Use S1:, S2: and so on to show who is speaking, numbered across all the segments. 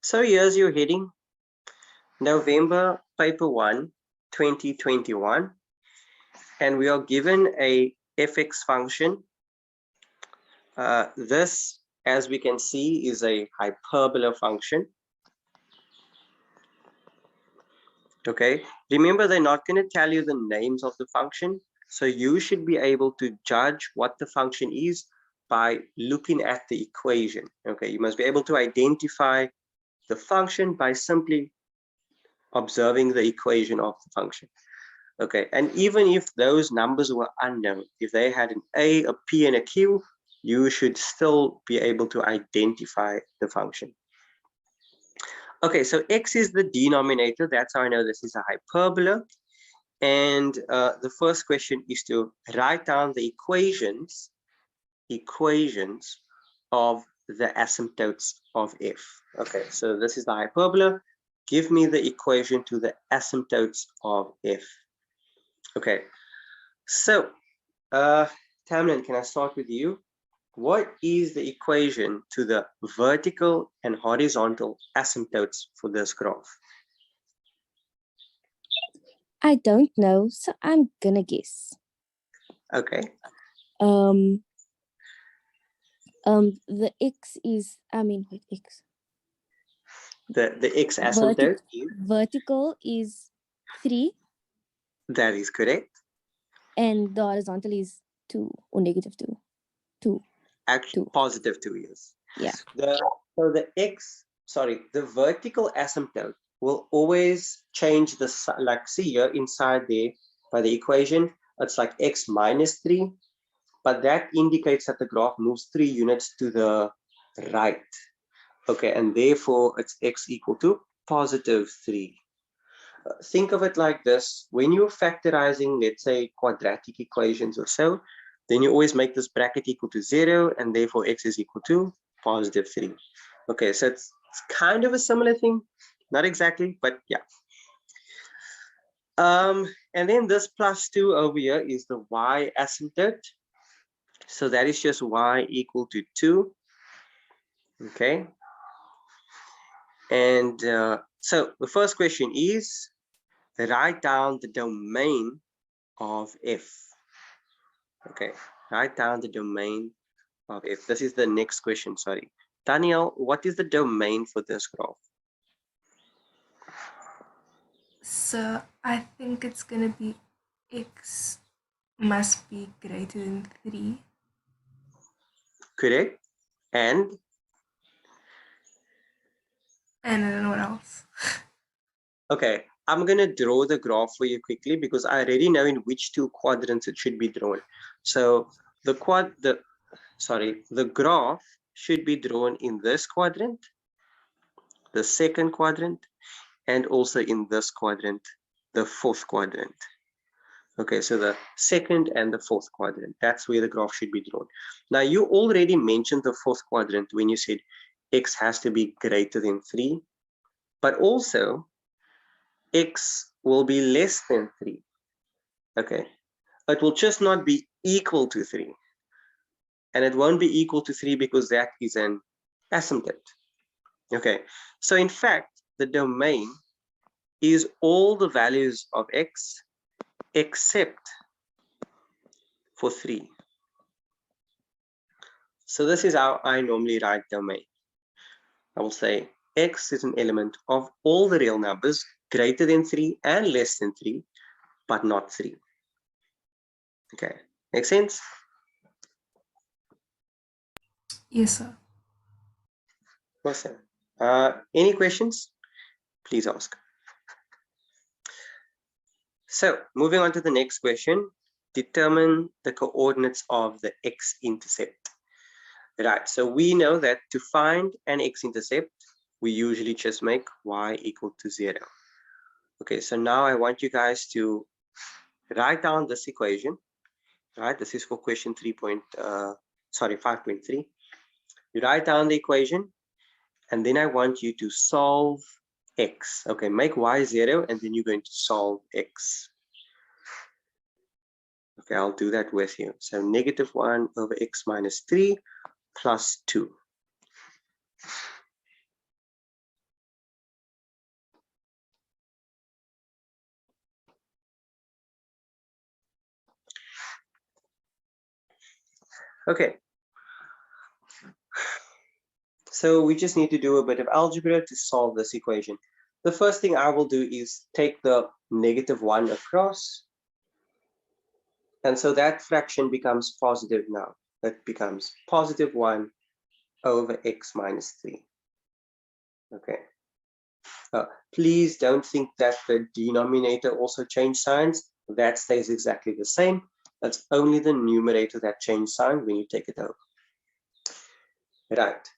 S1: So here's your heading, November paper 1, 2021, and we are given a fx function. This, as we can see, is a hyperbola function. Okay, remember they're not going to tell you the names of the function, so you should be able to judge what the function is by looking at the equation. Okay, you must be able to identify the function by simply observing the equation of the function. Okay, and even if those numbers were unknown, if they had an a p, and a q, you should still be able to identify the function. Okay, so x is the denominator. That's how I know this is a hyperbola. And the first question is to write down the equations of the asymptotes of f. Okay, so this is the hyperbola. Give me the equation to the asymptotes of f. Okay, so Tamlin, can I start with you? What is the equation to the vertical and horizontal asymptotes for this graph?
S2: I don't know, so I'm gonna guess.
S1: Okay.
S2: The x is, x.
S1: The x asymptote.
S2: Vertical is 3.
S1: That is correct.
S2: And the horizontal is 2 or negative 2. 2.
S1: Actually, 2. Positive 2 years.
S2: Yeah.
S1: So the vertical asymptote will always change the, like see here inside there by the equation, it's like x minus 3, but that indicates that the graph moves 3 units to the right. Okay, and therefore it's x equal to positive 3. Think of it like this: when you're factorizing, let's say, quadratic equations or so, then you always make this bracket equal to 0, and therefore x is equal to positive 3. Okay, so it's kind of a similar thing, not exactly, but yeah. And then this plus 2 over here is the y asymptote. So that is just y equal to 2. Okay. And so the first question is, write down the domain of f. Okay, write down the domain of f. This is the next question, sorry. Daniel, what is the domain for this graph?
S3: So I think it's going to be x must be greater than 3.
S1: Correct. And
S3: I don't know what else.
S1: Okay, I'm going to draw the graph for you quickly because I already know in which 2 quadrants it should be drawn. So the graph should be drawn in this quadrant, the second quadrant, and also in this quadrant, the fourth quadrant. Okay, so the second and the fourth quadrant, that's where the graph should be drawn. Now, you already mentioned the fourth quadrant when you said x has to be greater than 3, but also x will be less than 3. Okay, it will just not be equal to 3. And it won't be equal to 3 because that is an asymptote. Okay, so in fact, the domain is all the values of x except for 3. So this is how I normally write domain. I will say x is an element of all the real numbers greater than 3 and less than 3, but not 3. Okay, make sense?
S3: Yes, sir.
S1: Awesome. Any questions? Please ask. So moving on to the next question, determine the coordinates of the x-intercept. Right, so we know that to find an x-intercept, we usually just make y equal to 0. Okay, so now I want you guys to write down this equation. Right, this is for question 5.3. You write down the equation, and then I want you to solve x. Okay, make y 0, and then you're going to solve x. Okay, I'll do that with you. So negative 1 over x minus 3 plus 2. Okay. So we just need to do a bit of algebra to solve this equation. The first thing I will do is take the -1 across. And so that fraction becomes positive now. That becomes +1 over x minus 3. Okay. Please don't think that the denominator also changed signs. That stays exactly the same. That's only the numerator that changed sign when you take it over. Right.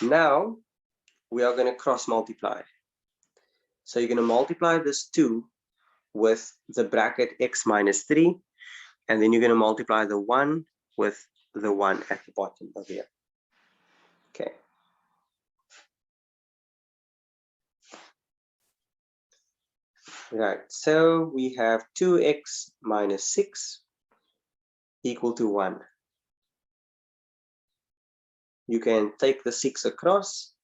S1: Now we are going to cross multiply. So you're going to multiply this 2 with the bracket x minus 3, and then you're going to multiply the 1 with the 1 at the bottom of here. Okay. Right, so we have 2x minus 6 equal to 1. You can take the 6 across,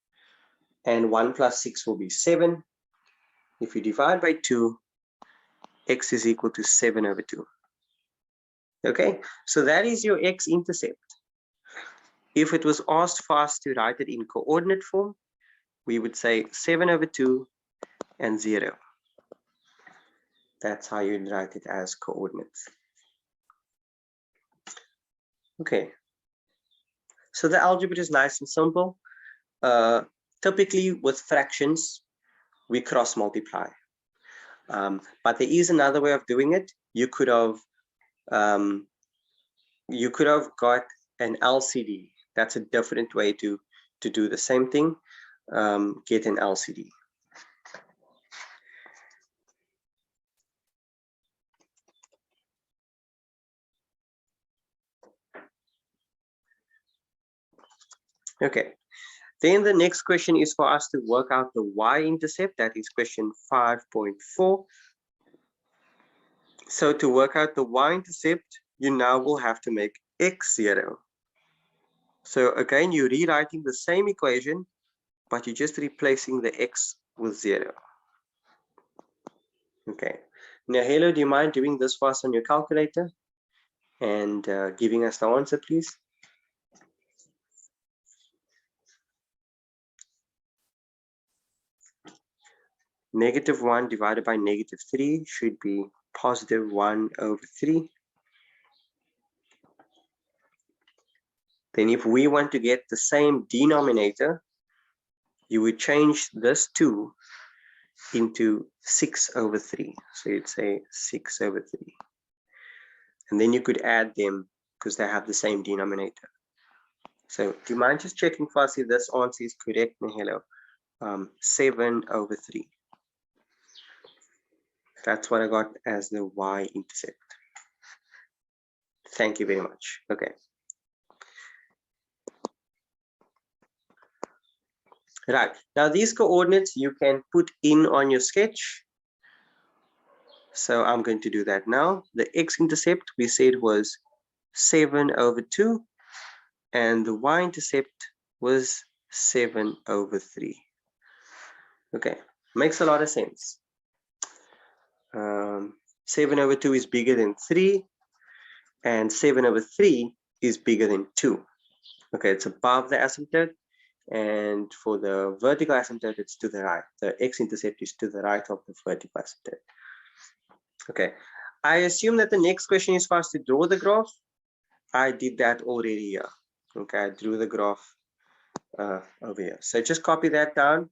S1: and 1 plus 6 will be 7. If you divide by 2, x is equal to 7 over 2. Okay, so that is your x-intercept. If it was asked for us to write it in coordinate form, we would say 7 over 2 and 0. That's how you'd write it as coordinates. Okay, so the algebra is nice and simple. Typically with fractions, we cross multiply. But there is another way of doing it. You could have got an LCD. That's a different way to do the same thing. Get an LCD. Okay. Then the next question is for us to work out the y-intercept. That is question 5.4. So to work out the y-intercept, you now will have to make x 0. So again, you're rewriting the same equation, but you're just replacing the x with 0. Okay. Now, Halo, do you mind doing this for us on your calculator and giving us the answer, please? -1 divided by -3 should be +1 over 3. Then if we want to get the same denominator, you would change this 2 into 6 over 3. So you'd say 6 over 3. And then you could add them because they have the same denominator. So do you mind just checking for us if this answer is correct, Nahelo? 7 over 3. That's what I got as the y-intercept. Thank you very much. Okay. Right. Now these coordinates you can put in on your sketch. So I'm going to do that now. The x-intercept we said was 7 over 2. And the y-intercept was 7 over 3. Okay. Makes a lot of sense. 7 over 2 is bigger than 3, and 7 over 3 is bigger than 2. Okay, it's above the asymptote, and for the vertical asymptote, it's to the right. The x-intercept is to the right of the vertical asymptote. Okay, I assume that the next question is for us to draw the graph. I did that already here. Okay, I drew the graph over here. So just copy that down.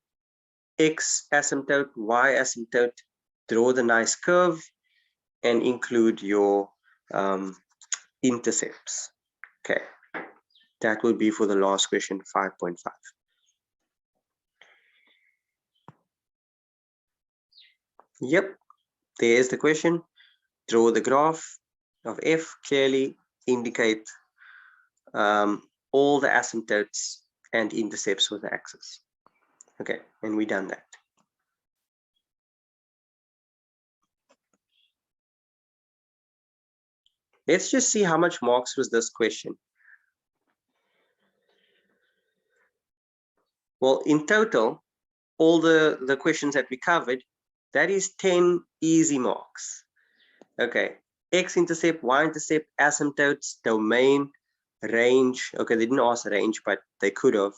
S1: X asymptote, y asymptote, draw the nice curve, and include your intercepts. Okay, that will be for the last question, 5.5. Yep, there's the question. Draw the graph of f, clearly indicate all the asymptotes and intercepts with the axis. Okay, and we done that. Let's just see how much marks was this question. Well, in total, all the questions that we covered, that is 10 easy marks. Okay, x-intercept, y-intercept, asymptotes, domain, range. Okay, they didn't ask range, but they could have.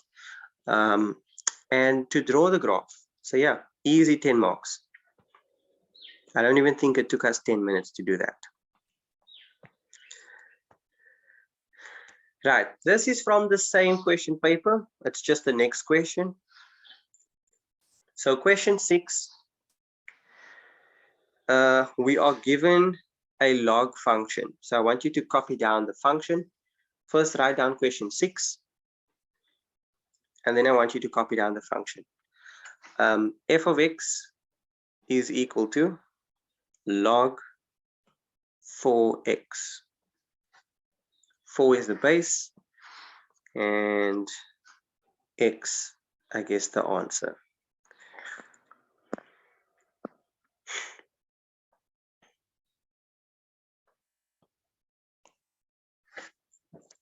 S1: And to draw the graph. So yeah, easy 10 marks. I don't even think it took us 10 minutes to do that. Right, this is from the same question paper. It's just the next question. So question 6, we are given a log function. So I want you to copy down the function. First, write down question 6. And then I want you to copy down the function. F of x is equal to log 4x. 4 is the base, and x, I guess, the answer.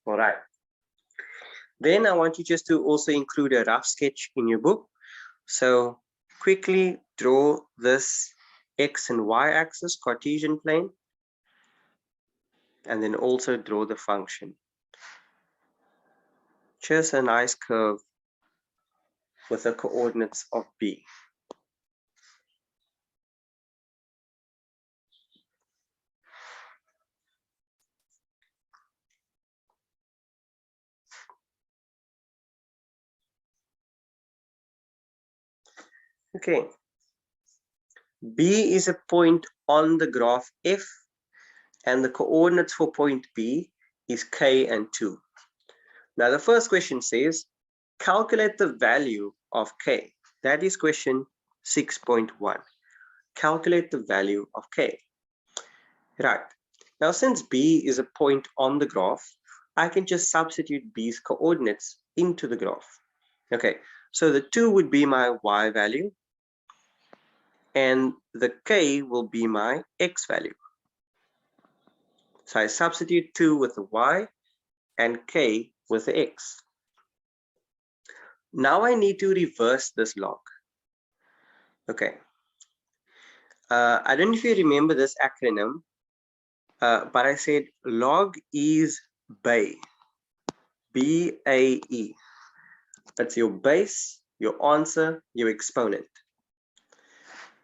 S1: All right. Then I want you just to also include a rough sketch in your book. So quickly draw this x and y axis Cartesian plane, and then also draw the function. Just a nice curve with the coordinates of b. Okay. B is a point on the graph F, and the coordinates for point B is k and 2. Now the first question says, calculate the value of k. That is question 6.1. Calculate the value of k. Right. Now since B is a point on the graph, I can just substitute B's coordinates into the graph. Okay, so the 2 would be my y value, and the k will be my x value. So I substitute 2 with the y and k with the x. Now I need to reverse this log. Okay. I don't know if you remember this acronym, but I said log is BAE. B-A-E. That's your base, your answer, your exponent.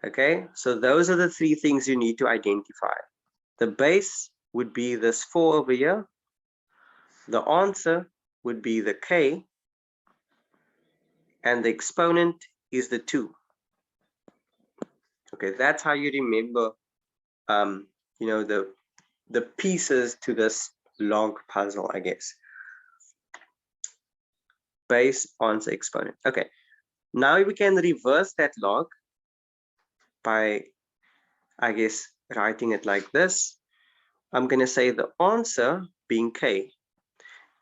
S1: Okay, so those are the 3 things you need to identify. The base would be this 4 over here. The answer would be the k, and the exponent is the 2. Okay, that's how you remember, you know, the pieces to this log puzzle, I guess. Base, answer, exponent. Okay, now we can reverse that log by, I guess, writing it like this. I'm going to say the answer, being k,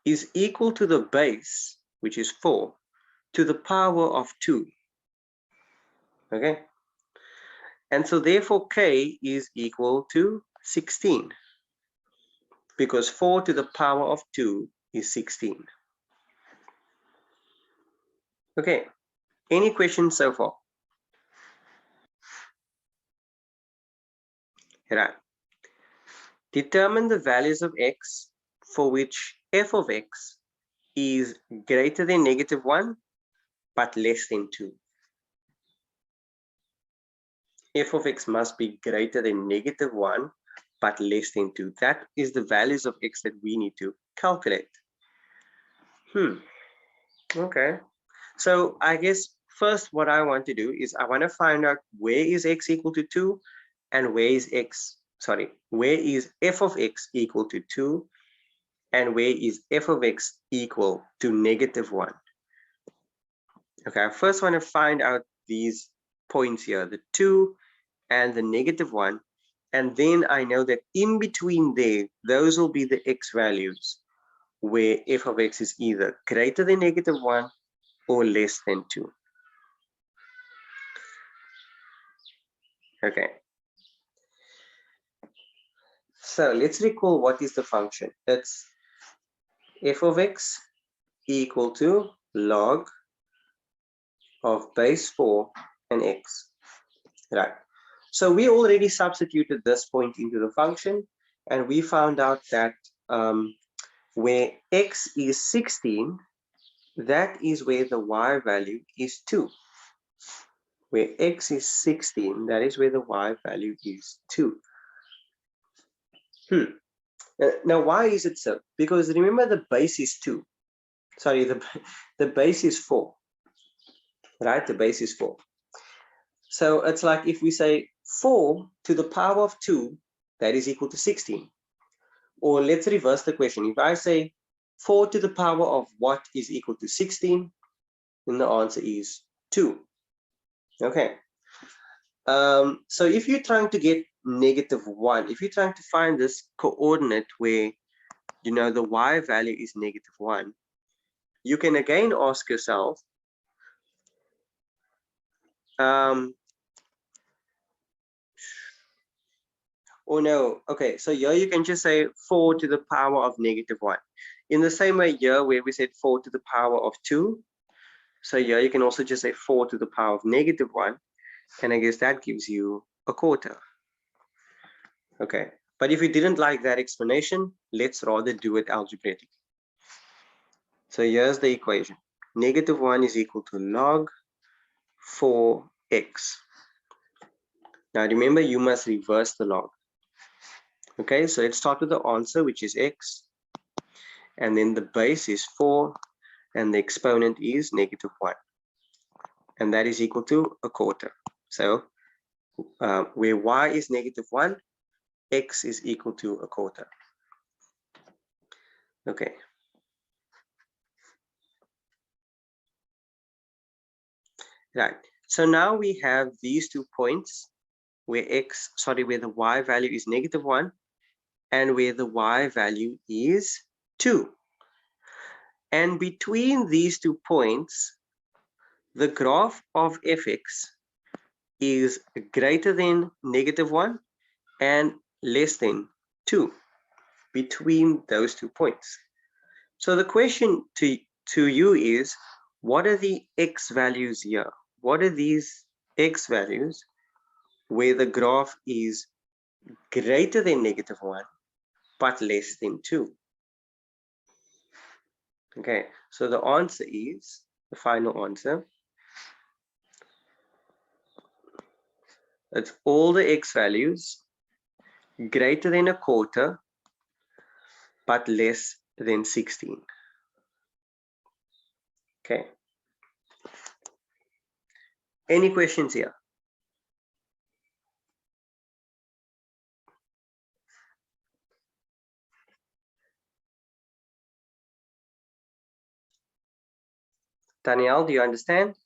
S1: is equal to the base, which is 4, to the power of 2. Okay, and so therefore k is equal to 16, because 4 to the power of 2 is 16. Okay, any questions so far? Right. Determine the values of x for which f of x is greater than -1 but less than 2. F of x must be greater than -1 but less than 2. That is the values of x that we need to calculate. Okay, so I guess first what I want to do is I want to find out where is x equal to 2 and where is f of x equal to 2 and where is f of x equal to -1. Okay, I first want to find out these points here, the 2 and the -1, and then I know that in between there, those will be the x values where f of x is either greater than -1 or less than 2. Okay. So let's recall what is the function. It's f of x equal to log of base 4 and x. Right. So we already substituted this point into the function, and we found out that where x is 16, that is where the y value is 2. Where x is 16, that is where the y value is 2. Now, why is it so? Because remember, the base is 2. Sorry, the base is 4. Right? The base is 4. So it's like if we say 4 to the power of 2, that is equal to 16. Or let's reverse the question. If I say 4 to the power of what is equal to 16, then the answer is 2. Okay. So if you're trying to get -1, if you're trying to find this coordinate where, you know, the y value is -1, you can again ask yourself, or no, okay, so here you can just say 4 to the power of -1. In the same way here where we said 4 to the power of 2, so here you can also just say 4 to the power of -1, and I guess that gives you a quarter. Okay, but if you didn't like that explanation, let's rather do it algebraic. So here's the equation. -1 is equal to log 4x. Now remember, you must reverse the log. Okay, so let's start with the answer, which is x, and then the base is 4, and the exponent is -1, and that is equal to a quarter. So where y is -1, x is equal to a quarter. Okay. Right. So now we have these 2 points where where the y value is -1 and where the y value is 2. And between these 2 points, the graph of fx is greater than -1 and less than 2 between those 2 points. So the question to you is, what are the x values here? What are these x values where the graph is greater than -1 but less than 2? Okay, so the answer is, the final answer, it's all the x values greater than a quarter but less than 16. Okay. Any questions here? Danielle, do you understand?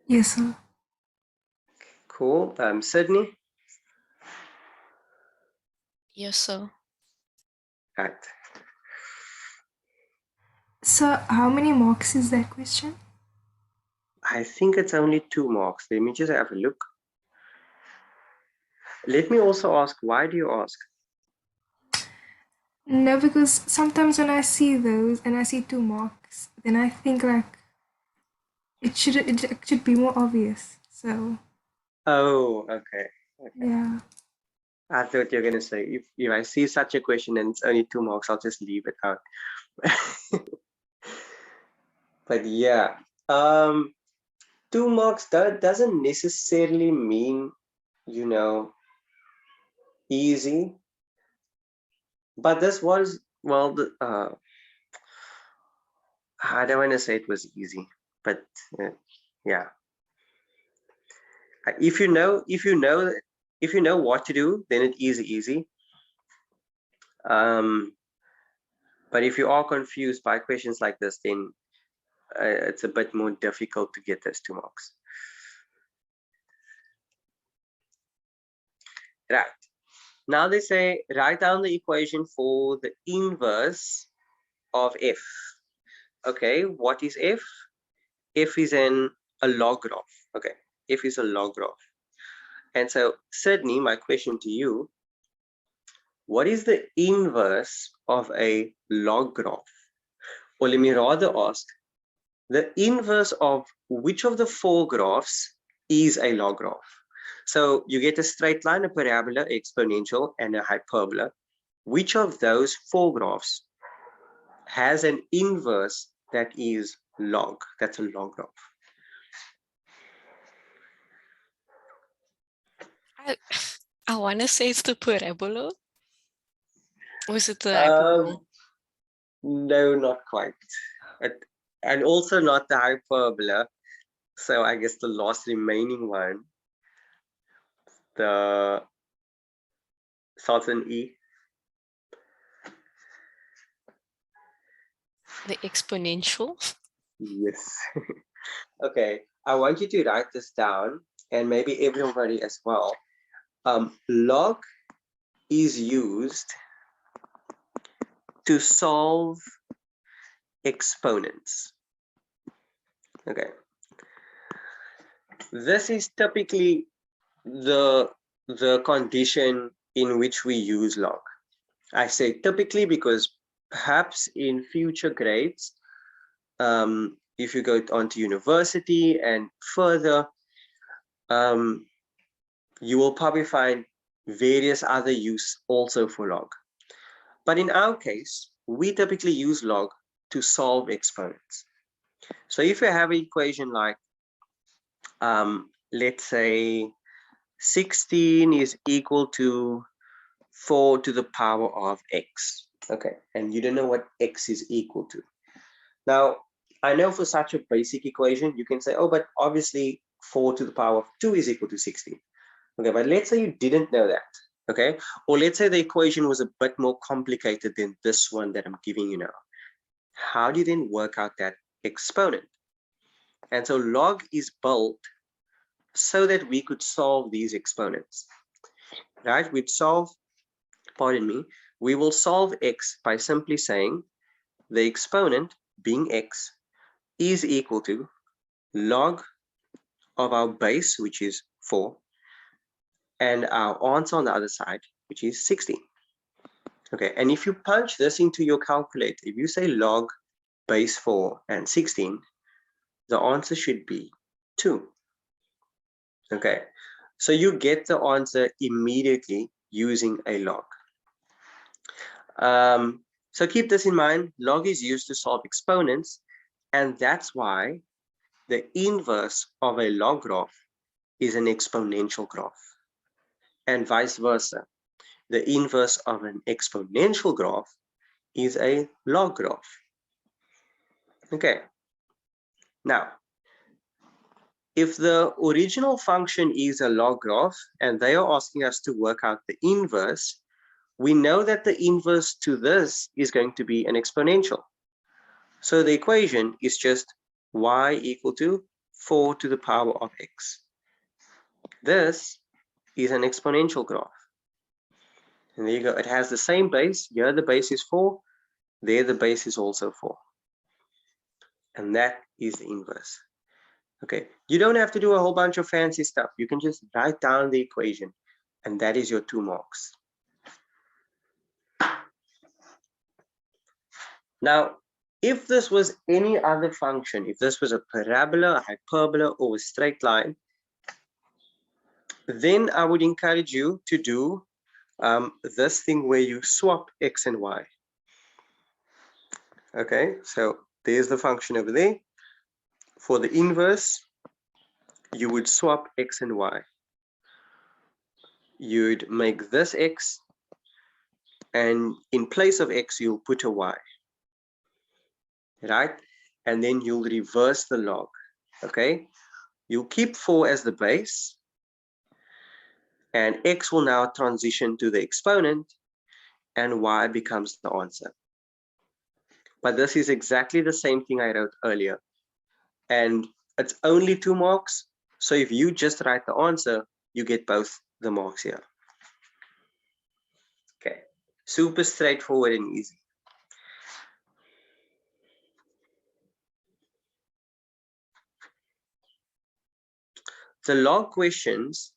S3: Yes, sir.
S1: Cool. Sydney?
S4: Yes, sir.
S1: Right.
S3: So how many marks is that question?
S1: I think it's only 2 marks. Let me just have a look. Let me also ask, why do you ask?
S3: No, because sometimes when I see those and I see 2 marks, then I think like it should be more obvious. So
S1: Oh, okay.
S3: yeah.
S1: I thought you were going to say, if I see such a question and it's only 2 marks, I'll just leave it out. But yeah, 2 marks doesn't necessarily mean, you know, easy. But this was, well, I don't want to say it was easy, but yeah. If you know what to do, then it is easy. But if you are confused by questions like this, then it's a bit more difficult to get those 2 marks. Right. Now they say, write down the equation for the inverse of f. Okay, what is f? F is a log graph. Okay, f is a log graph. And so, Sydney, my question to you, what is the inverse of a log graph? Or let me rather ask, the inverse of which of the 4 graphs is a log graph? So you get a straight line, a parabola, exponential, and a hyperbola. Which of those 4 graphs has an inverse that is log? That's a log graph.
S4: I want to say it's the parabola. Or is it the hyperbola?
S1: No, not quite. And also not the hyperbola. So I guess the last remaining one, the starts in E.
S4: The exponential?
S1: Yes. Okay, I want you to write this down, and maybe everybody as well. Log is used to solve exponents. Okay. This is typically the condition in which we use log. I say typically because perhaps in future grades, if you go on to university and further, you will probably find various other use also for log. But in our case, we typically use log to solve exponents. So if you have an equation like, let's say 16 is equal to 4 to the power of x, okay, and you don't know what x is equal to. Now, I know for such a basic equation, you can say, oh, but obviously 4 to the power of 2 is equal to 16. Okay, but let's say you didn't know that, okay? Or let's say the equation was a bit more complicated than this one that I'm giving you now. How do you then work out that exponent? And so log is built so that we could solve these exponents, right? We'd solve, pardon me, we will solve x by simply saying the exponent, being x, is equal to log of our base, which is 4, and our answer on the other side, which is 16. Okay, and if you punch this into your calculator, if you say log base 4 and 16, the answer should be 2. Okay, so you get the answer immediately using a log. So keep this in mind, log is used to solve exponents, and that's why the inverse of a log graph is an exponential graph, and vice versa. The inverse of an exponential graph is a log graph. Okay, now, if the original function is a log graph and they are asking us to work out the inverse, we know that the inverse to this is going to be an exponential. So the equation is just y equal to 4 to the power of x. This is an exponential graph. And there you go, it has the same base. Here the base is 4, there the base is also 4. And that is the inverse. Okay, you don't have to do a whole bunch of fancy stuff. You can just write down the equation, and that is your 2 marks. Now, if this was any other function, if this was a parabola, a hyperbola, or a straight line, then I would encourage you to do this thing where you swap x and y. Okay, so there's the function over there. For the inverse, you would swap x and y. You'd make this x, and in place of x, you'll put a y, right? And then you'll reverse the log, okay? You'll keep 4 as the base, and x will now transition to the exponent, and y becomes the answer. But this is exactly the same thing I wrote earlier, and it's only 2 marks. So if you just write the answer, you get both the marks here. Okay, super straightforward and easy. The log questions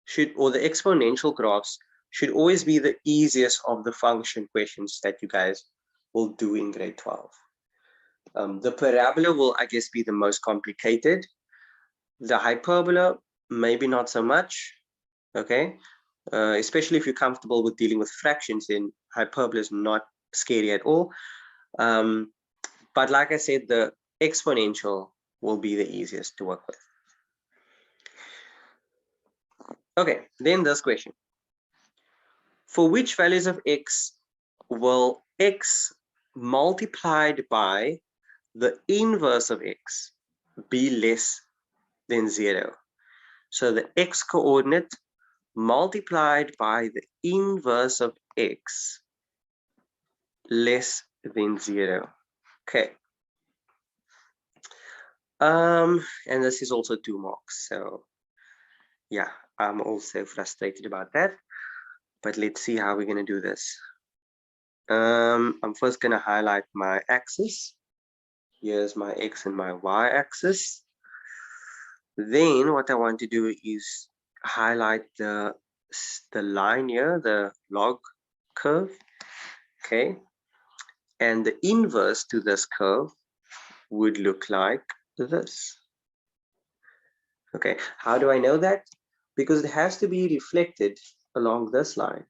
S1: should, or the exponential graphs, should always be the easiest of the function questions that you guys will do in grade 12. The parabola will, I guess, be the most complicated. The hyperbola, maybe not so much. Okay, especially if you're comfortable with dealing with fractions, then hyperbola is not scary at all. But like I said, the exponential will be the easiest to work with. Okay, then this question. For which values of x will x multiplied by the inverse of x be less than 0? So the x coordinate multiplied by the inverse of x less than 0. Okay. And this is also 2 marks. So yeah, I'm also frustrated about that. But let's see how we're going to do this. I'm first going to highlight my axis. Here's my x and my y axis. Then what I want to do is highlight the line here, the log curve. Okay. And the inverse to this curve would look like this. Okay. How do I know that? Because it has to be reflected along this line.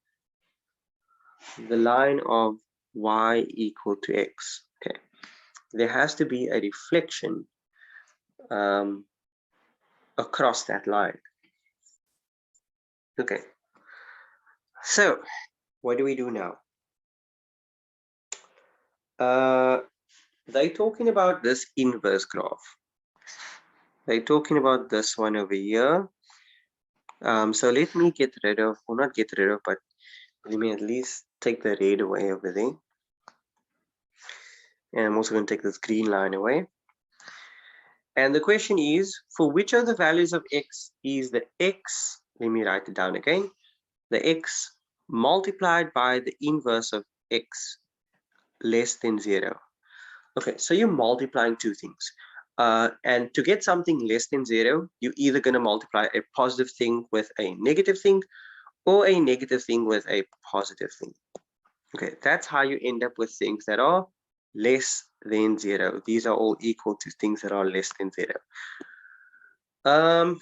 S1: The line of y equal to x. Okay. There has to be a reflection across that line. Okay. So what do we do now? They're talking about this inverse graph. They're talking about this one over here. So let me get rid of, or not get rid of, but let me at least take the red away over there. And I'm also going to take this green line away. And the question is, for which of the values of x is the x, let me write it down again, the x multiplied by the inverse of x less than 0? Okay, so you're multiplying two things. And to get something less than 0, you're either going to multiply a positive thing with a negative thing or a negative thing with a positive thing. Okay, that's how you end up with things that are less than 0. These are all equal to things that are less than 0.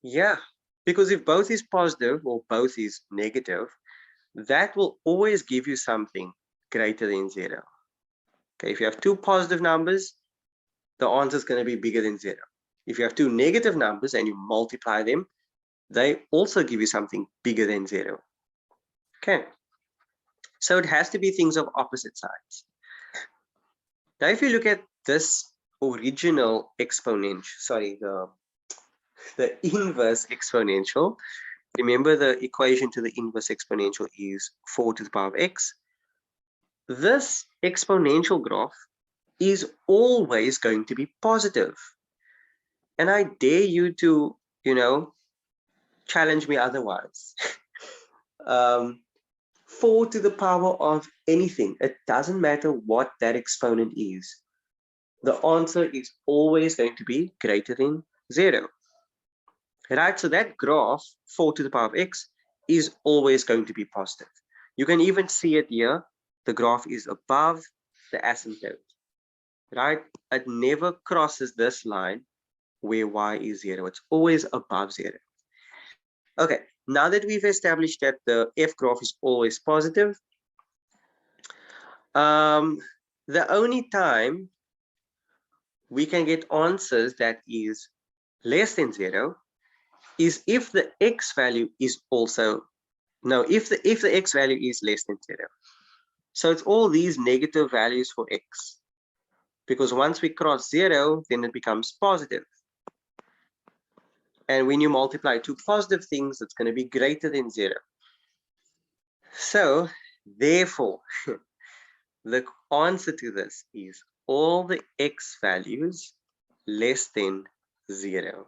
S1: Yeah, because if both is positive or both is negative, that will always give you something greater than 0. Okay, if you have two positive numbers, the answer is going to be bigger than 0. If you have two negative numbers and you multiply them, they also give you something bigger than 0. Okay, so it has to be things of opposite sides. Now, if you look at this original exponential, sorry, the inverse exponential, remember the equation to the inverse exponential is 4 to the power of x. This exponential graph is always going to be positive. And I dare you to, challenge me otherwise. 4 to the power of anything, it doesn't matter what that exponent is. The answer is always going to be greater than 0. Right? So that graph, 4 to the power of x, is always going to be positive. You can even see it here. The graph is above the asymptote. Right? It never crosses this line where y is 0. It's always above 0. Okay, now that we've established that the f graph is always positive, the only time we can get answers that is less than 0 is if the x value is also, no, if the x value is less than 0. So it's all these negative values for x, because once we cross 0, then it becomes positive. And when you multiply two positive things, it's going to be greater than 0. So therefore, the answer to this is all the x values less than 0.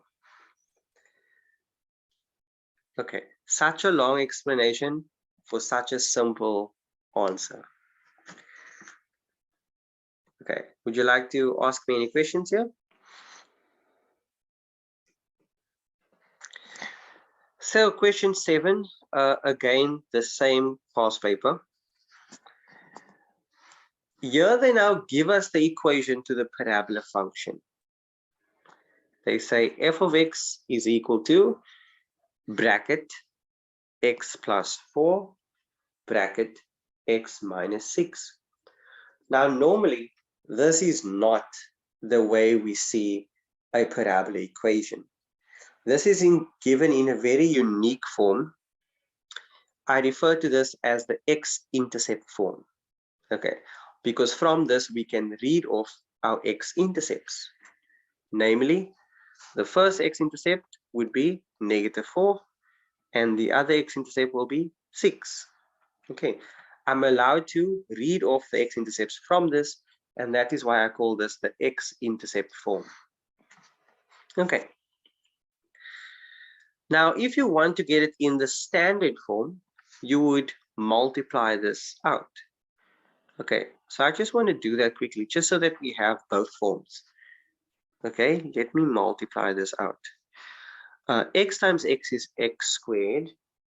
S1: Okay, such a long explanation for such a simple answer. Okay, would you like to ask me any questions here? So question 7, again, the same past paper. Here they now give us the equation to the parabola function. They say f of x is equal to bracket x plus 4 bracket x minus 6. Now, normally, this is not the way we see a parabola equation. This is given in a very unique form. I refer to this as the x-intercept form. Okay, because from this we can read off our x-intercepts. Namely, the first x-intercept would be -4, and the other x-intercept will be 6. Okay, I'm allowed to read off the x-intercepts from this, and that is why I call this the x-intercept form. Okay. Now, if you want to get it in the standard form, you would multiply this out. Okay, so I just want to do that quickly, just so that we have both forms. Okay, let me multiply this out. X times x is x squared,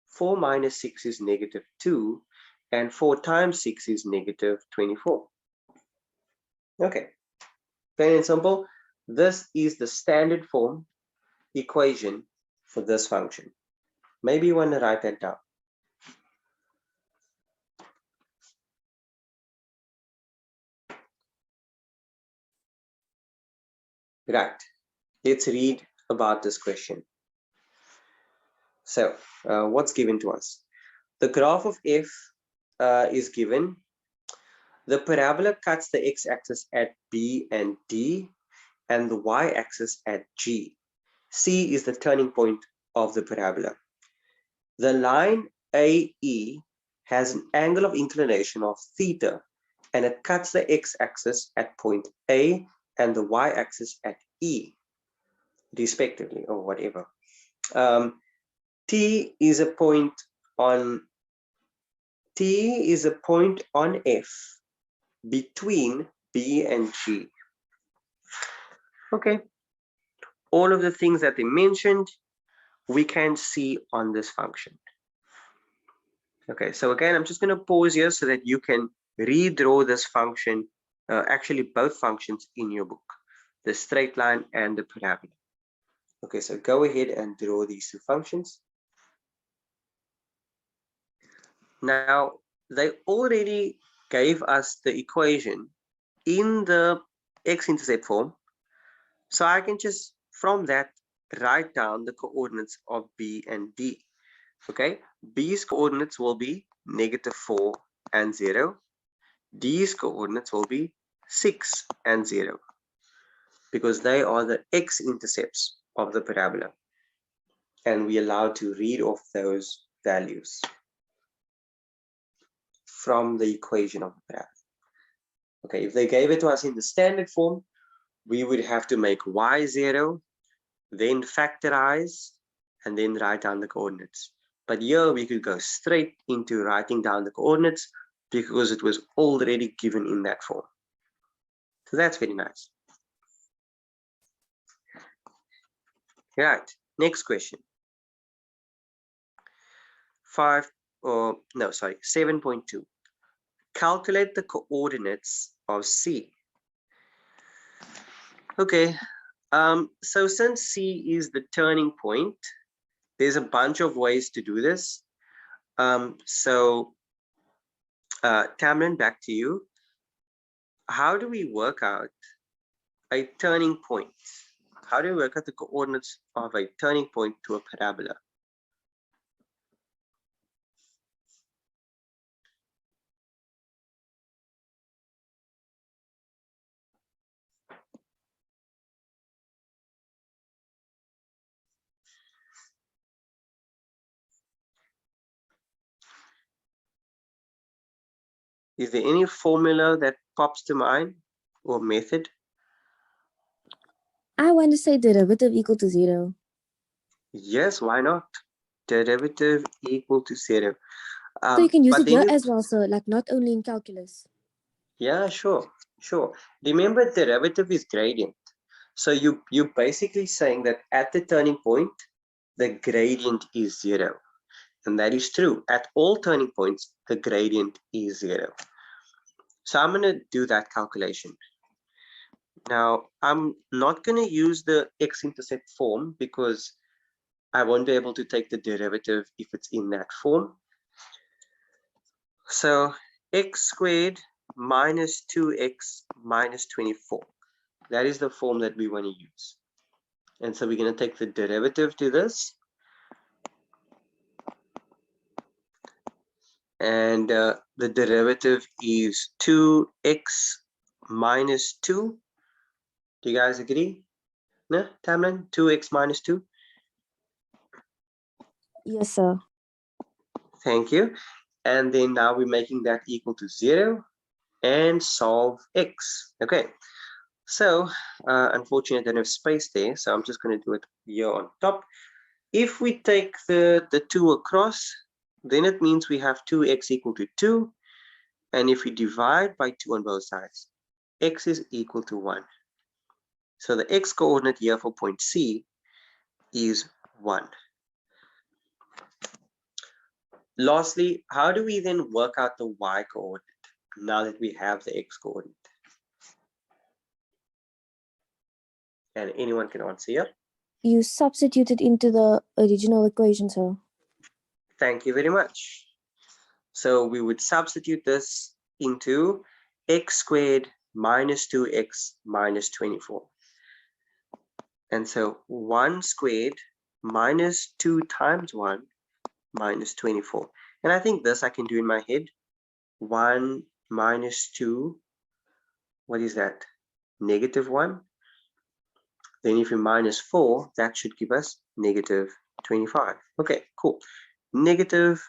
S1: 4 minus 6 is -2, and 4 times 6 is -24. Okay, plain and simple. This is the standard form equation for this function. Maybe you want to write that down. Right, let's read about this question. So, what's given to us? The graph of f is given. The parabola cuts the x-axis at B and D and the y-axis at G. C is the turning point of the parabola. The line AE has an angle of inclination of theta, and it cuts the x-axis at point A and the y-axis at E, respectively, or whatever. T is a point on F between B and G. Okay, all of the things that they mentioned, we can see on this function. Okay, so again, I'm just going to pause here so that you can redraw this function, actually both functions in your book, the straight line and the parabola. Okay, so go ahead and draw these two functions. Now, they already gave us the equation in the x-intercept form, so I can just, from that, write down the coordinates of B and D. Okay, B's coordinates will be -4 and 0. D's coordinates will be 6 and 0, because they are the x-intercepts of the parabola, and we're allowed to read off those values from the equation of the parabola. Okay, if they gave it to us in the standard form, we would have to make y 0, then factorize, and then write down the coordinates. But here we could go straight into writing down the coordinates because it was already given in that form. So that's very nice. Right, next question. 7.2. Calculate the coordinates of C. Okay, so since C is the turning point, there's a bunch of ways to do this. Tamlin, back to you. How do we work out a turning point? How do we work out the coordinates of a turning point to a parabola? Is there any formula that pops to mind or method?
S2: I want to say derivative equal to 0.
S1: Yes, why not? Derivative equal to 0.
S2: So you can use it here
S1: then
S2: as well, sir, like not only in calculus.
S1: Yeah, sure. Remember, derivative is gradient. So you're basically saying that at the turning point, the gradient is 0. And that is true. At all turning points, the gradient is 0. So I'm going to do that calculation. Now, I'm not going to use the x-intercept form because I won't be able to take the derivative if it's in that form. So x squared minus 2x minus 24. That is the form that we want to use. And so we're going to take the derivative to this. And the derivative is 2x minus 2. Do you guys agree? No, Tamlin? 2x minus 2?
S2: Yes, sir.
S1: Thank you. And then now we're making that equal to 0 and solve x. Okay. So unfortunately, I don't have space there. So I'm just going to do it here on top. If we take the 2 across, then it means we have 2x equal to 2. And if we divide by 2 on both sides, x is equal to 1. So the x coordinate here for point C is 1. Lastly, how do we then work out the y coordinate now that we have the x coordinate? And anyone can answer here.
S2: You substitute it into the original equation, sir.
S1: Thank you very much. So we would substitute this into x squared minus 2x minus 24. And so 1 squared minus 2 times 1 minus 24. And I think this I can do in my head. 1 minus 2, what is that? Negative 1. Then if we minus 4, that should give us negative 25. Okay, cool. Negative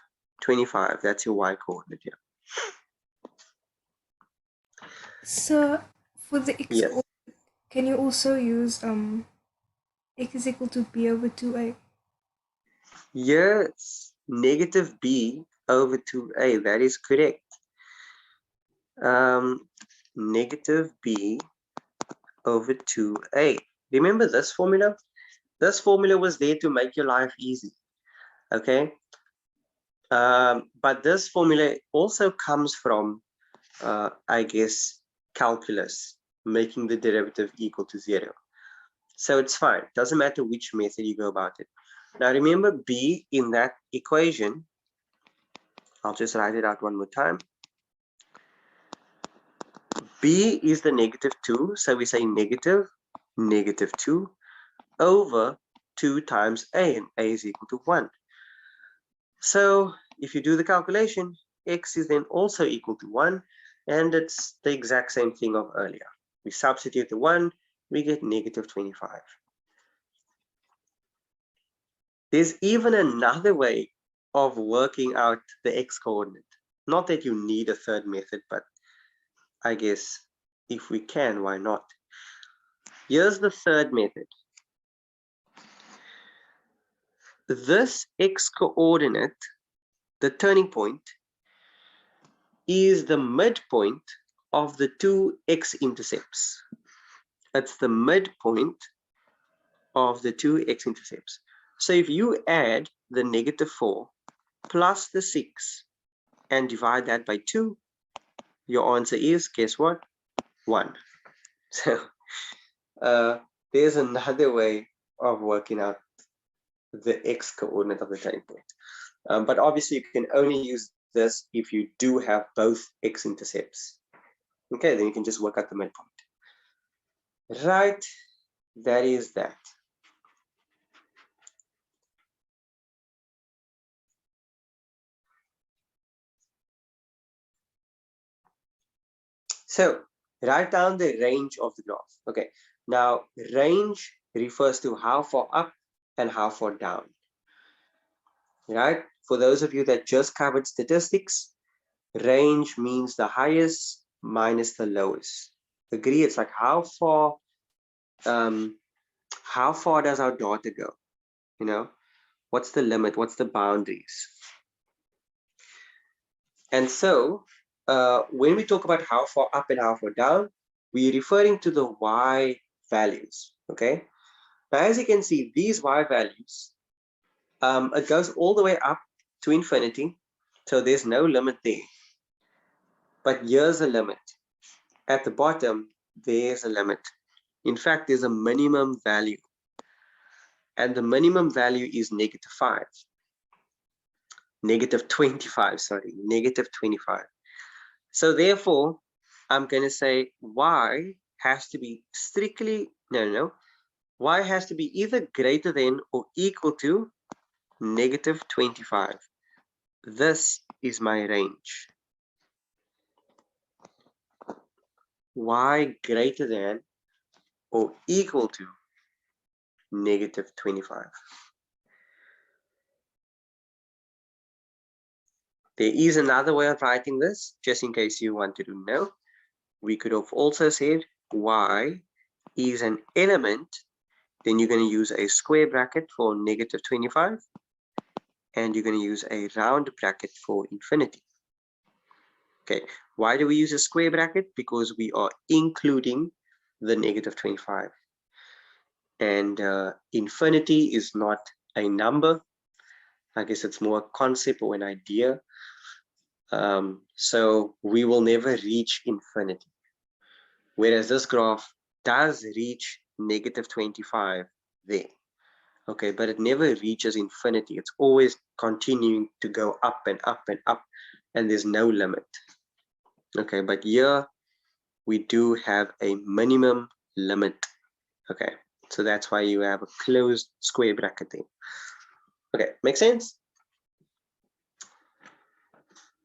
S1: 25, that's your y coordinate here.
S3: So for the x,
S1: Yes.
S3: can you also use x is equal to b over 2a?
S1: Yes, negative b over 2a, that is correct. Negative b over 2a. Remember this formula? This formula was there to make your life easy, okay? But this formula also comes from, I guess, calculus, making the derivative equal to 0. So it's fine. Doesn't matter which method you go about it. Now remember b in that equation. I'll just write it out one more time. B is the negative 2. So we say negative 2 over 2 times a, and a is equal to 1. So if you do the calculation, x is then also equal to 1. And it's the exact same thing of earlier. We substitute the 1, we get negative 25. There's even another way of working out the x coordinate. Not that you need a third method, but I guess if we can, why not? Here's the third method. This x coordinate, the turning point, is the midpoint of the two x-intercepts. It's the midpoint of the two x-intercepts. So if you add the negative 4 plus the 6 and divide that by 2, your answer is, guess what? 1. So there's another way of working out the x coordinate of the turning point. But obviously you can only use this if you do have both x-intercepts. Okay, then you can just work out the midpoint. Right, that is that. So write down the range of the graph. Okay, now range refers to how far up and how far down. Right, for those of you that just covered statistics, range means the highest minus the lowest. Agree? It's like how far does our data go? You know, what's the limit? What's the boundaries? And so when we talk about how far up and how far down, we're referring to the y values. Okay. Now, as you can see, these y values, it goes all the way up to infinity. So there's no limit there. But here's a limit. At the bottom, there's a limit. In fact, there's a minimum value. and the minimum value is -5. -25, sorry, -25. So therefore, I'm going to say y has to be strictly, no, y has to be either greater than or equal to -25. This is my range. Y greater than or equal to -25. There is another way of writing this, just in case you wanted to know. We could have also said y is an element, then you're going to use a square bracket for -25, and you're going to use a round bracket for infinity. Okay, why do we use a square bracket? Because we are including the -25. And infinity is not a number. I guess it's more a concept or an idea. So we will never reach infinity. Whereas this graph does reach -25 there. Okay, but it never reaches infinity. It's always continuing to go up and up and up, and there's no limit. Okay, but here we do have a minimum limit. Okay, so that's why you have a closed square bracket there. Okay, make sense?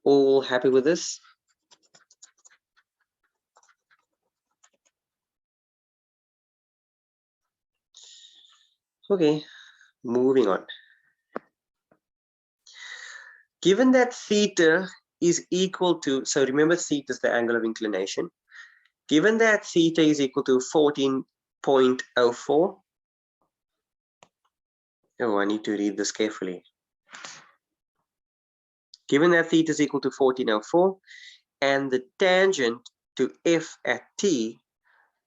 S1: All happy with this? Okay, moving on. Given that theta is equal to, so remember theta is the angle of inclination. Given that theta is equal to 14.04, oh, I need to read this carefully. Given that theta is equal to 14.04 and the tangent to f at t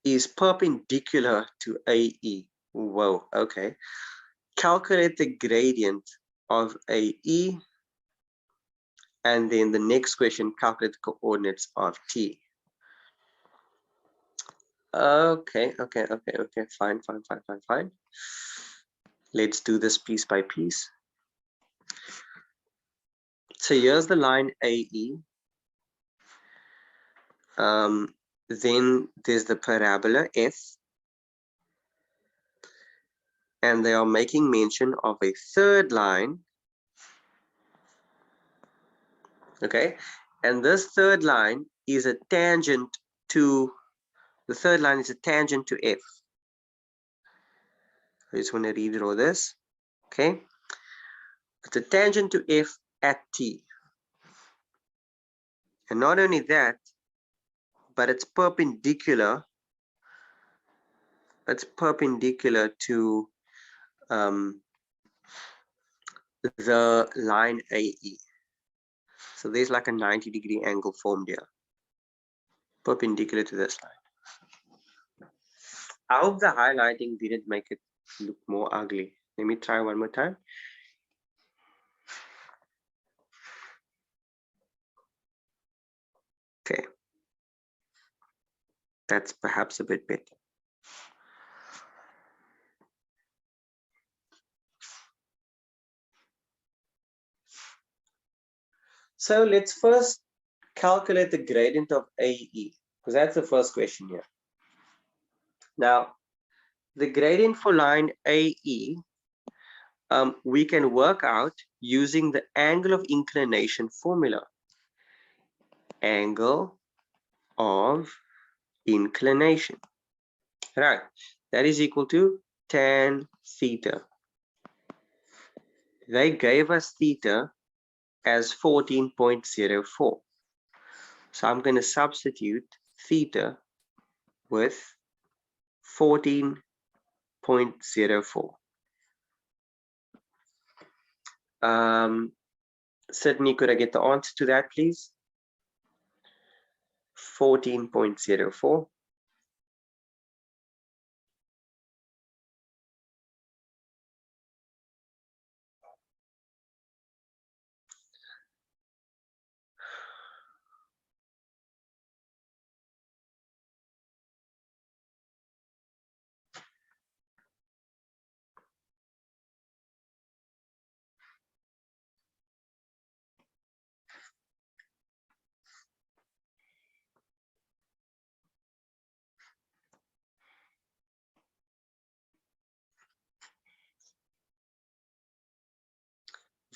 S1: is perpendicular to AE. Whoa, okay. Calculate the gradient of AE, and then the next question, calculate the coordinates of T. Okay, fine. Let's do this piece by piece. So here's the line AE. Then there's the parabola F, and they are making mention of a third line. Okay, and this third line is a tangent to, the third line is a tangent to F. I just want to redraw this. Okay, it's a tangent to F at T. And not only that, but it's perpendicular. It's perpendicular to the line AE. So there's like a 90-degree angle formed here, perpendicular to this line. I hope the highlighting didn't make it look more ugly. Let me try one more time. Okay, that's perhaps a bit better. So let's first calculate the gradient of AE, because that's the first question here. Now, the gradient for line AE, we can work out using the angle of inclination formula. Angle of inclination. Right, that is equal to tan theta. They gave us theta as 14.04. So I'm going to substitute theta with 14.04. Sydney, could I get the answer to that, please? 14.04.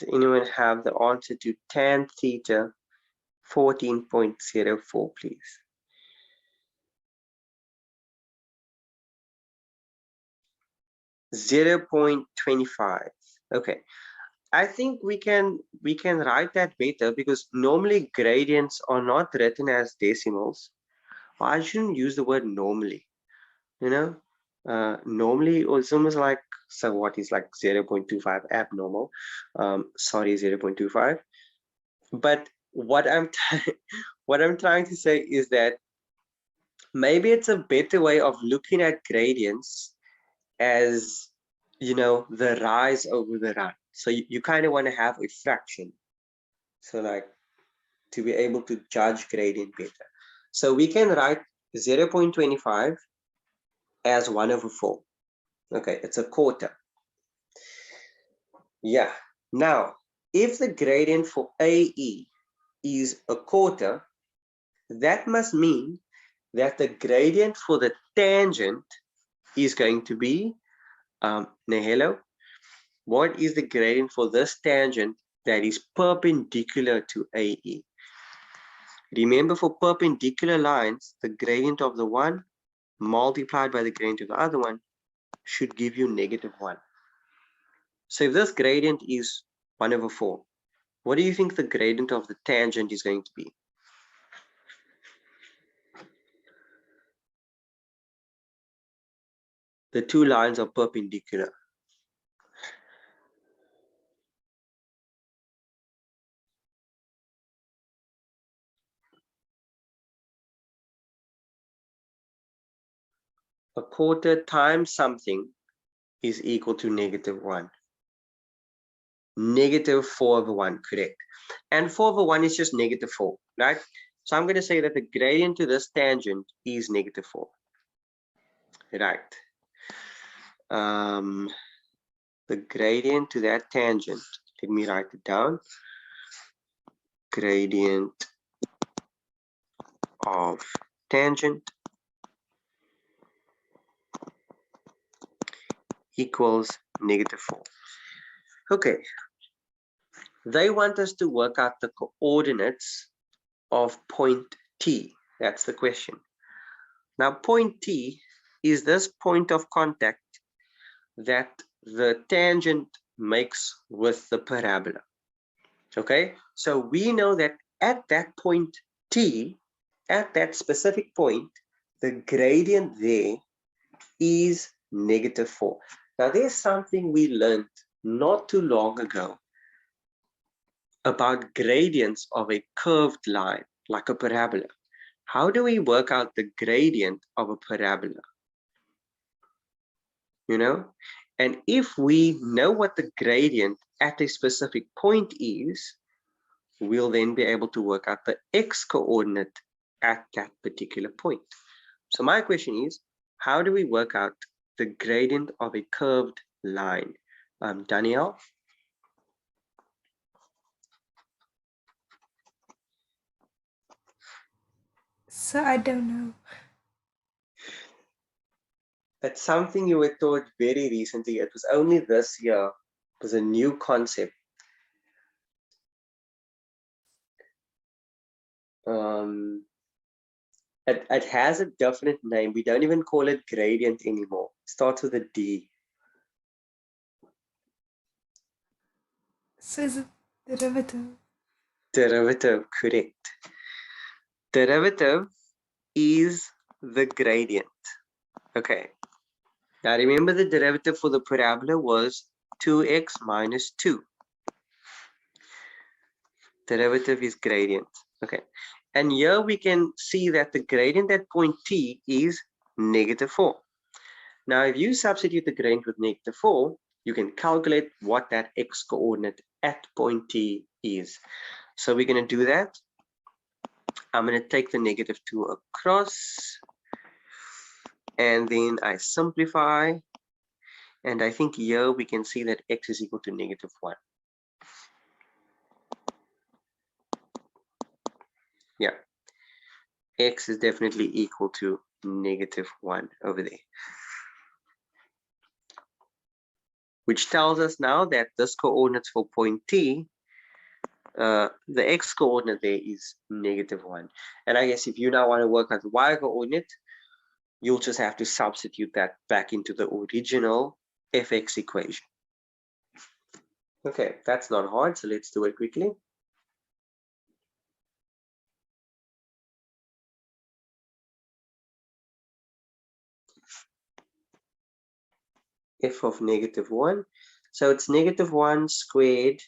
S1: Does anyone have the answer to tan theta 14.04, please? .25. Okay, I think we can write that better, because normally gradients are not written as decimals. Well, I shouldn't use the word normally, you know. Normally it's almost like, so what is like 0.25 abnormal, sorry, 0.25. But what I'm what I'm trying to say is that maybe it's a better way of looking at gradients as, you know, the rise over the run. So you kind of want to have a fraction, so like to be able to judge gradient better. So we can write 0.25 as 1/4. Okay, it's a quarter. Yeah. Now, if the gradient for AE is a quarter, that must mean that the gradient for the tangent is going to be, Nehelo, what is the gradient for this tangent that is perpendicular to AE? Remember, for perpendicular lines, the gradient of the one multiplied by the gradient of the other one should give you -1. So if this gradient is 1/4, what do you think the gradient of the tangent is going to be? The two lines are perpendicular. A quarter times something is equal to -1. -4/1, correct. And 4/1 is just -4, right? So I'm going to say that the gradient to this tangent is -4, right? The gradient to that tangent, let me write it down. Gradient of tangent equals -4. Okay, they want us to work out the coordinates of point T. That's the question. Now, point T is this point of contact that the tangent makes with the parabola. Okay, so we know that at that point T, at that specific point, the gradient there is -4. Now, there's something we learned not too long ago about gradients of a curved line, like a parabola. How do we work out the gradient of a parabola? You know, and if we know what the gradient at a specific point is, we'll then be able to work out the x coordinate at that particular point. So my question is, how do we work out the gradient of a curved line? Danielle?
S3: So I don't know.
S1: That's something you were taught very recently. It was only this year. It was a new concept. It has a definite name. We don't even call it gradient anymore. It starts with a D.
S3: So is it derivative?
S1: Derivative, correct. Derivative is the gradient. Okay. Now remember, the derivative for the parabola was 2x minus 2. Derivative is gradient. Okay. And here we can see that the gradient at point T is -4. Now, if you substitute the gradient with -4, you can calculate what that x coordinate at point T is. So we're going to do that. I'm going to take the -2 across, and then I simplify. And I think here we can see that x is equal to -1. Yeah, x is definitely equal to -1 over there. which tells us now that this coordinates for point T, the x coordinate there is -1. And I guess if you now want to work out the y coordinate, you'll just have to substitute that back into the original fx equation. Okay, that's not hard, so let's do it quickly. F of -1. So it's -1 squared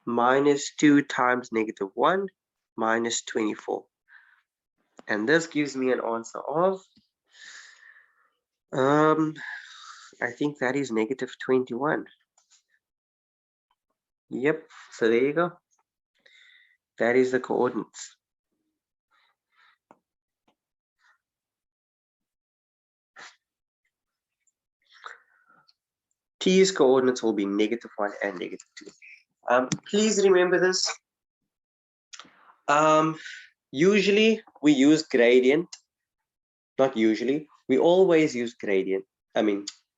S1: minus 2 times -1 minus 24. And this gives me an answer of, I think that is -21. Yep, so there you go. That is the coordinates. T's coordinates will be -1 and -2. Please remember this. Usually we use gradient. Not usually. We always use gradient.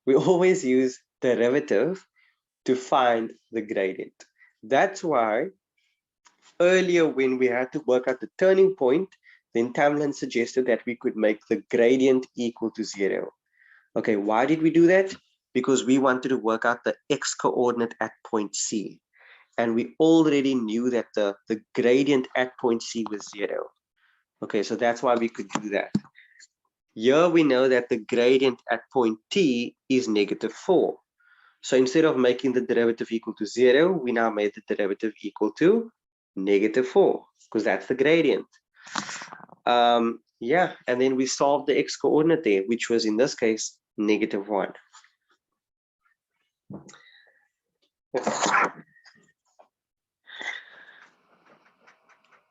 S1: We always use derivative to find the gradient. That's why earlier when we had to work out the turning point, then Tamlin suggested that we could make the gradient equal to 0. Okay, why did we do that? Because we wanted to work out the x coordinate at point C. And we already knew that the gradient at point C was 0. Okay, so that's why we could do that. Here we know that the gradient at point T is -4. So instead of making the derivative equal to 0, we now made the derivative equal to -4, because that's the gradient. Yeah, and then we solved the x coordinate there, which was in this case -1.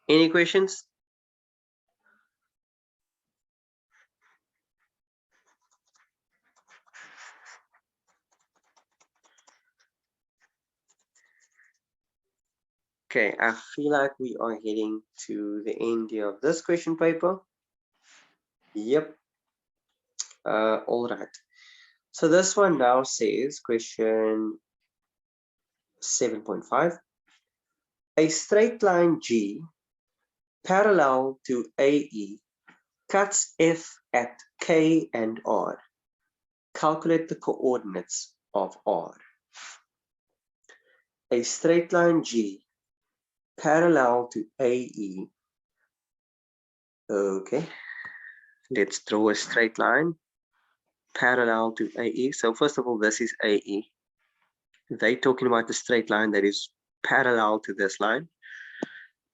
S1: Any questions? Okay, I feel like we are heading to the end of this question paper. Yep. All right. So this one now says question 7.5. A straight line G parallel to AE cuts F at K and R. Calculate the coordinates of R. A straight line G parallel to AE. Okay, let's draw a straight line parallel to AE. So first of all, this is AE. They're talking about the straight line that is parallel to this line.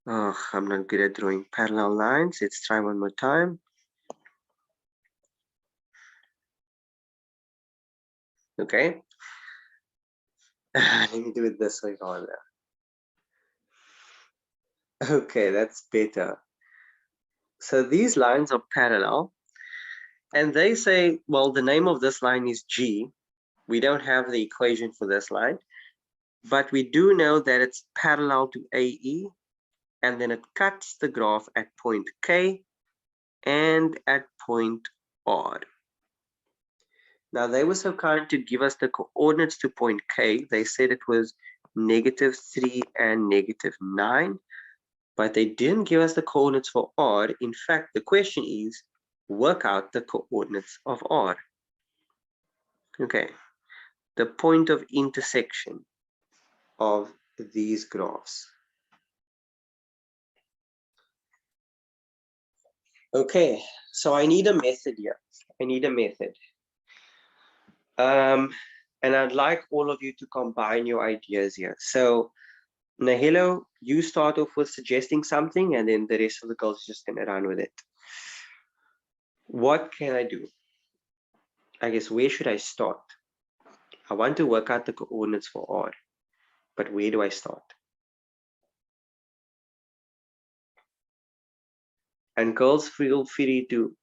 S1: Oh, I'm not good at drawing parallel lines. Let's try one more time. Okay. Let me do it this way rather. Okay, that's better. So these lines are parallel. And they say, well, the name of this line is G. We don't have the equation for this line. But we do know that it's parallel to AE. And then it cuts the graph at point K and at point R. Now they were so kind to give us the coordinates to point K. They said it was -3 and -9, but they didn't give us the coordinates for R. In fact, the question is, work out the coordinates of R. Okay, the point of intersection of these graphs. Okay, so I need a method here. I need a method. And I'd like all of you to combine your ideas here. So Nahilo, you start off with suggesting something, and then the rest of the girls are just going to run with it. What can I do? I guess, where should I start? I want to work out the coordinates for R, but where do I start? And girls, feel free to,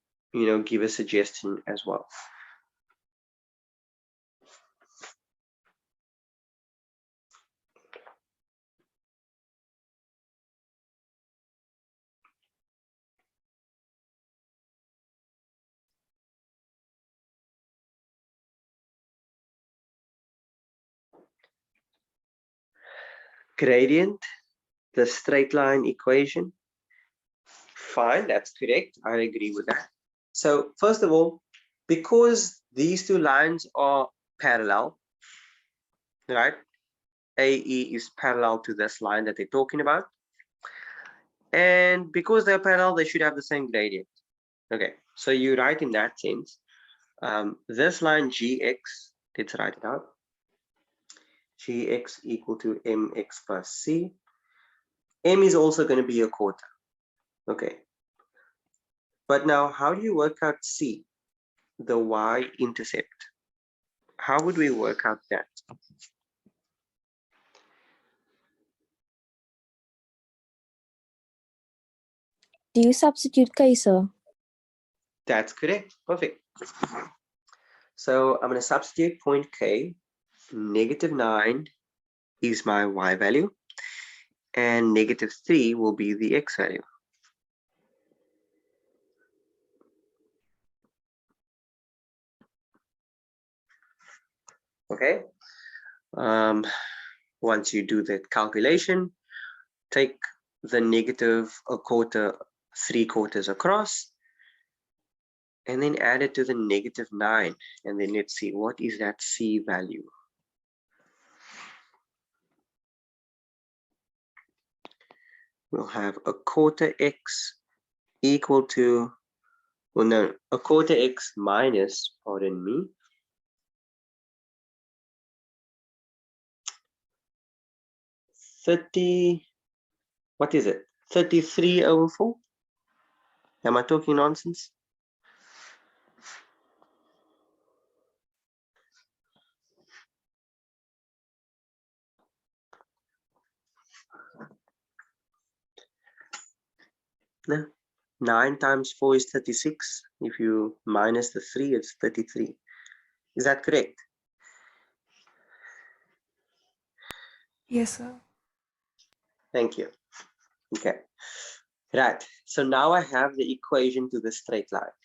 S1: give a suggestion as well. gradient, the straight line equation. Fine, that's correct. I agree with that. So first of all, because these two lines are parallel, right? AE is parallel to this line that they're talking about. And because they're parallel, they should have the same gradient. Okay, so you write in that sense, this line GX, let's write it out. GX equal to MX plus C. M is also going to be a quarter. Okay. But now, how do you work out C, the y-intercept? How would we work out that?
S2: Do you substitute K, sir?
S1: That's correct. Perfect. So I'm going to substitute point K. -9 is my y value, and -3 will be the x value. Okay. Once you do that calculation, take the negative a quarter, 3/4 across, and then add it to the -9, and then let's see what is that C value. We'll have a quarter x equal to, well, no, a quarter x minus, pardon me, 30, what is it? 33/4? Am I talking nonsense? No. 9 times 4 is 36. If you minus the 3, it's 33. Is that correct?
S3: Yes, sir.
S1: Thank you. Okay. Right. So now I have the equation to the straight line.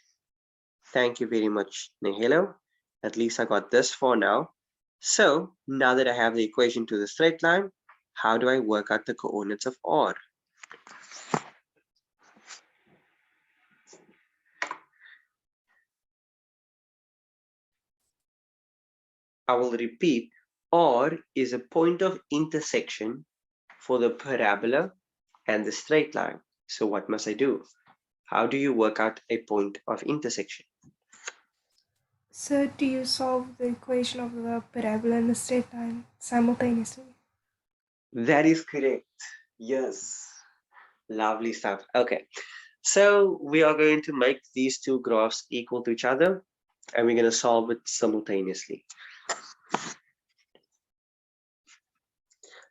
S1: Thank you very much, Nihilo. At least I got this far now. So now that I have the equation to the straight line, how do I work out the coordinates of R? I will repeat, R is a point of intersection for the parabola and the straight line. So what must I do? How do you work out a point of intersection?
S3: So do you solve the equation of the parabola and the straight line simultaneously?
S1: That is correct. Yes. Lovely stuff. Okay. So we are going to make these two graphs equal to each other, and we're going to solve it simultaneously.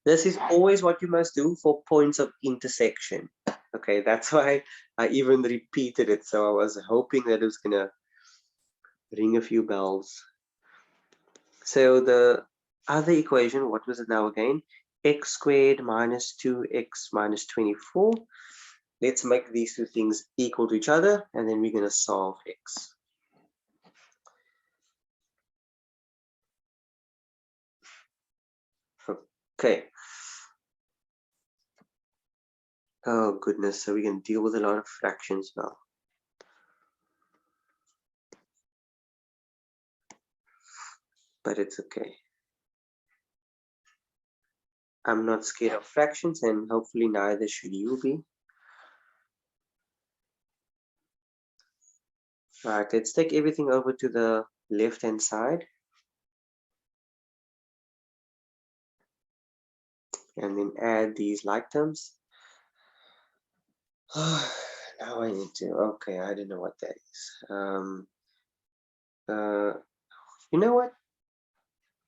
S1: This is always what you must do for points of intersection. Okay, that's why I even repeated it. So I was hoping that it was going to ring a few bells. So the other equation, what was it now again? X squared minus 2x minus 24. Let's make these two things equal to each other, and then we're going to solve x. Okay. Oh goodness, so we can deal with a lot of fractions now. But it's okay. I'm not scared of fractions, and hopefully neither should you be. All right, let's take everything over to the left-hand side. And then add these like terms. Now I need to, okay, I don't know what that is. You know what?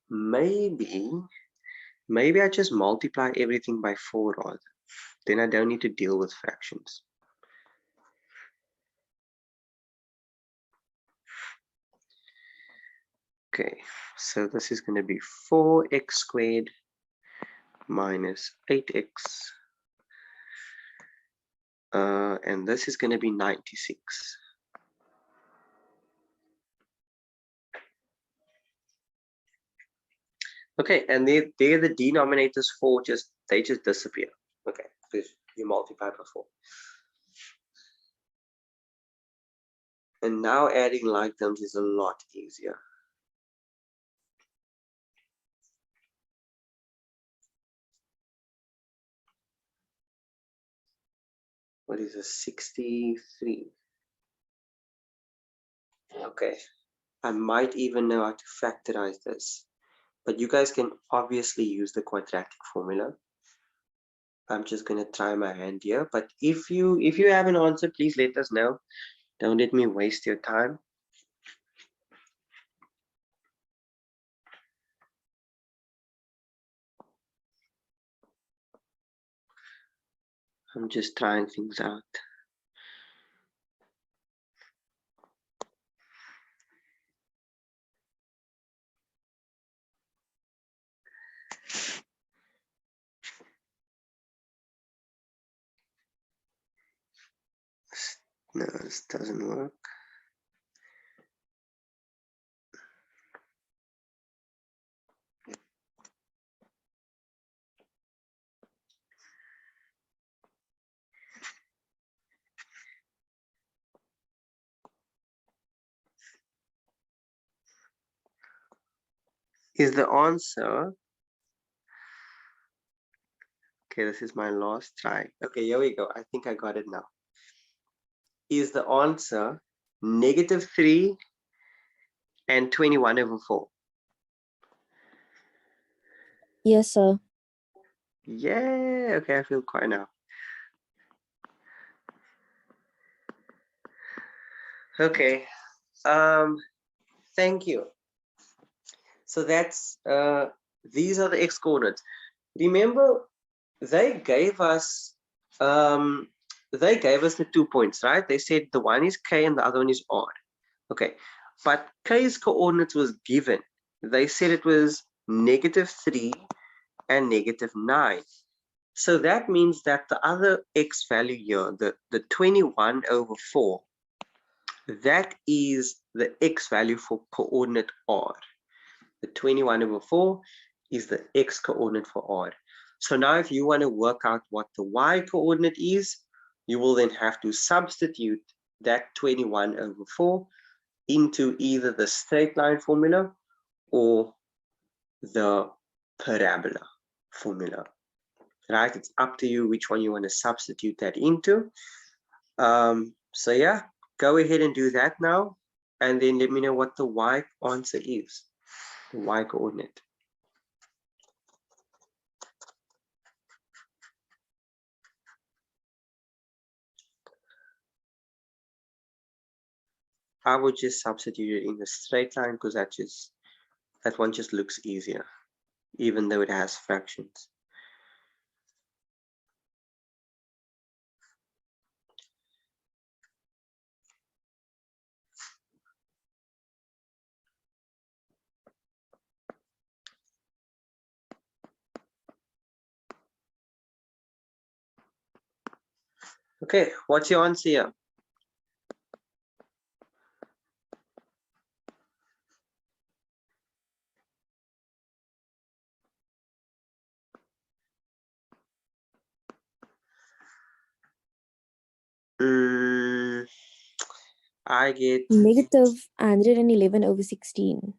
S1: Maybe I just multiply everything by 4 rather. Then I don't need to deal with fractions. Okay, so this is going to be 4x squared minus 8x. And this is going to be 96. Okay, and there the denominator's 4 just they just disappear. Okay, because you multiply by 4. And now adding like terms is a lot easier. What is a 63? Okay, I might even know how to factorize this, but you guys can obviously use the quadratic formula. I'm just going to try my hand here, but if you have an answer, please let us know. Don't let me waste your time. I'm just trying things out. No, this doesn't work. Is the answer, okay, this is my last try. Okay, here we go. I think I got it now. Is the answer -3 and 21/4?
S2: Yes, sir.
S1: Yeah, okay, I feel quiet now. Okay, thank you. So that's these are the x coordinates. Remember, they gave us the 2 points, right? They said the one is k and the other one is r. Okay, but k's coordinates was given. They said it was -3 and -9. So that means that the other x value here, the 21/4, that is the x value for coordinate r. The 21/4 is the x coordinate for r. So now if you want to work out what the y coordinate is, you will then have to substitute that 21/4 into either the straight line formula or the parabola formula. Right? It's up to you which one you want to substitute that into. So yeah, go ahead and do that now, and then let me know what the y answer is, the y coordinate. I would just substitute it in the straight line because that one just looks easier, even though it has fractions. Okay, what's your answer here? I get
S2: -111/16.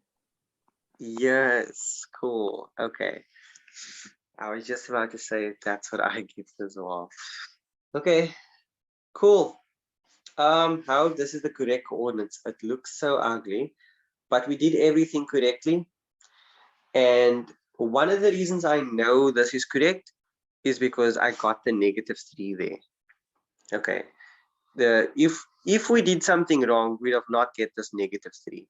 S1: yes, cool. Okay. I was just about to say that's what I get as well. Okay, cool. How this is the correct coordinates. It looks so ugly, but we did everything correctly. And one of the reasons I know this is correct is because I got the -3 there. Okay. If we did something wrong, we'd have not get this -3.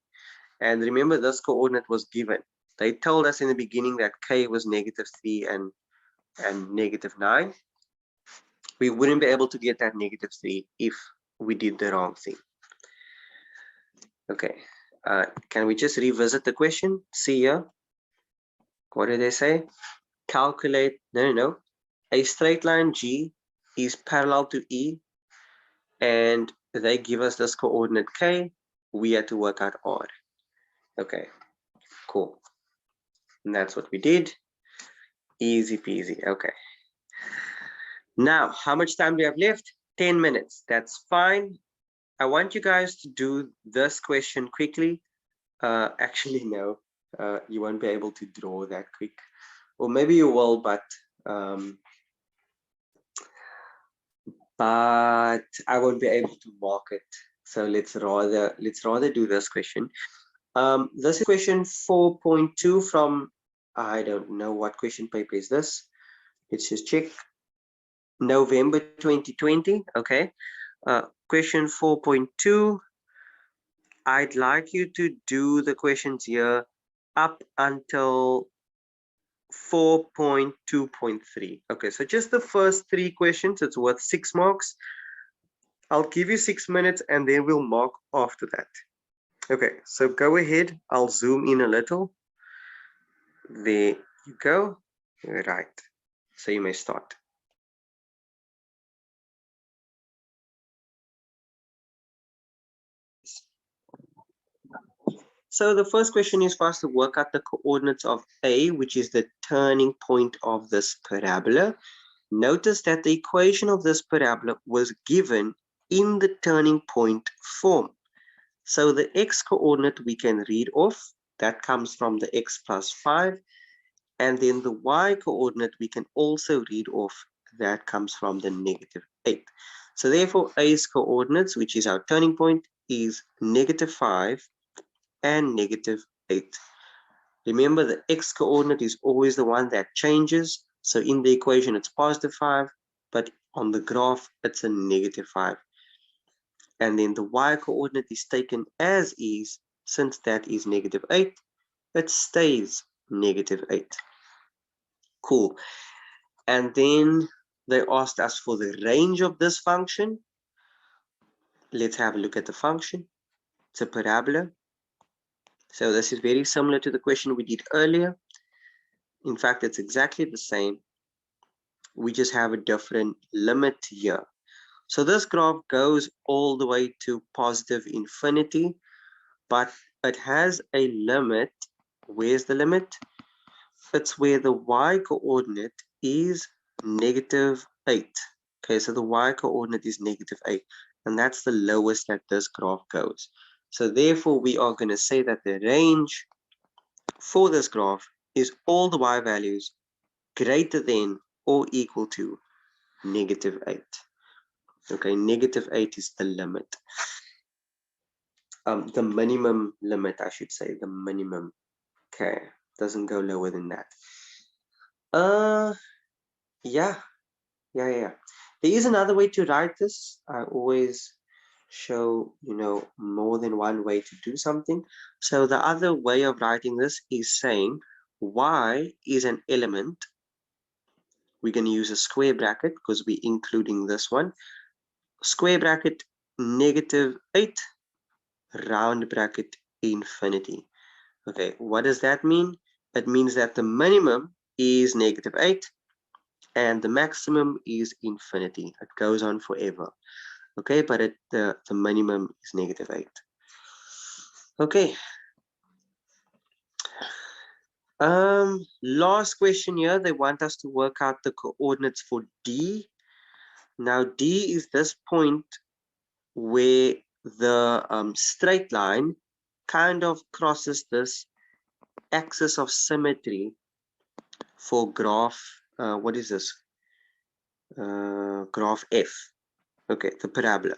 S1: And remember, this coordinate was given. They told us in the beginning that k was -3 and -9. We wouldn't be able to get that -3 if we did the wrong thing. Okay, can we just revisit the question? See here, what did they say? Calculate, no. A straight line G is parallel to E, and they give us this coordinate K. We had to work out R. Okay, cool. And that's what we did. Easy peasy. Okay, Now, how much time do we have left? 10 minutes. That's fine. I want you guys to do this question quickly. Actually, no, you won't be able to draw that quick. Or maybe you will, but I won't be able to mark it. So let's rather do this question. This is question 4.2 from, I don't know what question paper is this. Let's just check. November 2020. Okay. Question 4.2. I'd like you to do the questions here up until 4.2.3. Okay, so just the first 3 questions, it's worth 6 marks. I'll give you 6 minutes and then we'll mark after that. Okay, so go ahead. I'll zoom in a little. There you go. Right. So you may start. So the first question is for us to work out the coordinates of A, which is the turning point of this parabola. Notice that the equation of this parabola was given in the turning point form. So the x coordinate we can read off, that comes from the x plus 5. And then the y coordinate we can also read off, that comes from the negative 8. So therefore A's coordinates, which is our turning point, is negative 5 and negative 8. Remember, the x coordinate is always the one that changes. So in the equation, it's positive 5, but on the graph, it's a negative 5. And then the y coordinate is taken as is. Since that is negative 8, it stays negative 8. Cool. And then they asked us for the range of this function. Let's have a look at the function. It's a parabola. So this is very similar to the question we did earlier. In fact, it's exactly the same. We just have a different limit here. So this graph goes all the way to positive infinity, but it has a limit. Where's the limit? It's where the y coordinate is negative 8. Okay, so the y coordinate is negative 8, and that's the lowest that this graph goes. So therefore, we are going to say that the range for this graph is all the y values greater than or equal to negative 8. Okay, negative 8 is the limit. The minimum limit, I should say, the minimum. Okay, doesn't go lower than that. Yeah. There is another way to write this. I always show, more than one way to do something. So the other way of writing this is saying y is an element. We're going to use a square bracket because we're including this one. Square bracket negative 8, round bracket infinity. Okay, what does that mean? It means that the minimum is negative 8 and the maximum is infinity. It goes on forever. Okay, but the minimum is negative 8. Okay. Last question here. They want us to work out the coordinates for D. Now D is this point where the straight line kind of crosses this axis of symmetry for graph, what is this? Graph F. Okay, the parabola.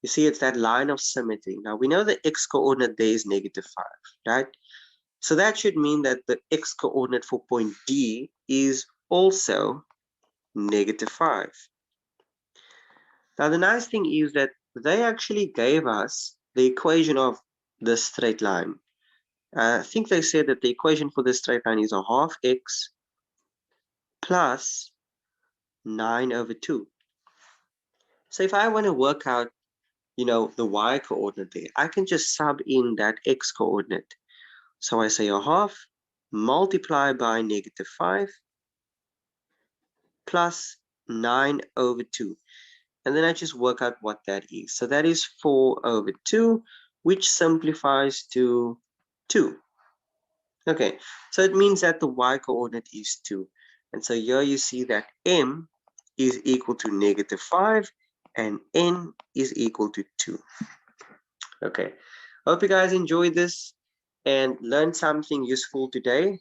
S1: You see, it's that line of symmetry. Now we know the x coordinate there is negative 5, right? So that should mean that the x coordinate for point D is also negative 5. Now the nice thing is that they actually gave us the equation of the straight line. I think they said that the equation for the straight line is a half x plus 9 over 2. So if I want to work out, the y coordinate there, I can just sub in that x coordinate. So I say a half multiplied by negative 5 plus 9 over 2. And then I just work out what that is. So that is 4 over 2, which simplifies to 2. Okay, so it means that the y coordinate is 2. And so here you see that m is equal to -5 and n is equal to 2. Okay, hope you guys enjoyed this and learned something useful today.